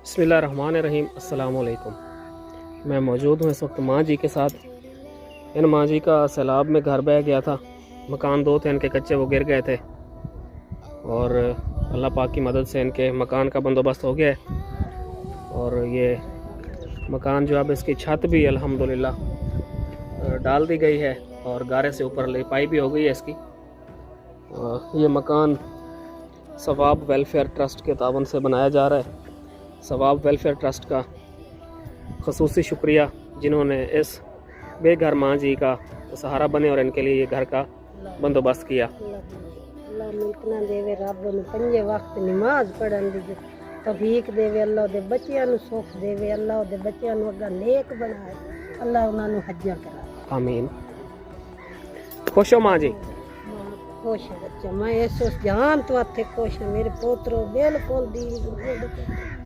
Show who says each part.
Speaker 1: बिस्मिल्लाहिर्रहमानिर्रहीम। अस्सलाम वालेकुम। मैं मौजूद हूँ इस वक्त माँ जी के साथ। इन माँ जी का सैलाब में घर बह गया था, मकान दो थे इनके कच्चे, वो गिर गए थे और अल्लाह पाक की मदद से इनके मकान का बंदोबस्त हो गया है। और ये मकान जो अब इसकी छत भी अल्हम्दुलिल्लाह डाल दी गई है और गारे से ऊपर लिपाई भी हो गई है इसकी। ये मकान सवाब वेलफेयर ट्रस्ट के तावन से बनाया जा रहा है। सवाब वेलफेयर ट्रस्ट का खसूसी शुक्रिया जिन्होंने इस बेघर माँ जी का सहारा बने और इनके लिए ये घर का बंदोबस्त किया।
Speaker 2: अल्लाह मिलकना देवे, रब ने पंजे वक्त नमाज पढ़न दी तौफीक देवे, अल्लाह दे बच्चियां नु सुख देवे, अल्लाह दे बच्चियां नु अगा नेक बनाए, अल्लाह उन्हां नु हज्जा कराए।
Speaker 1: आमीन। खुश हो माँ जी?
Speaker 2: खुश है बच्चा, मैं इस जान तो आथे खुश है मेरे पोतरो, बिल्कुल दी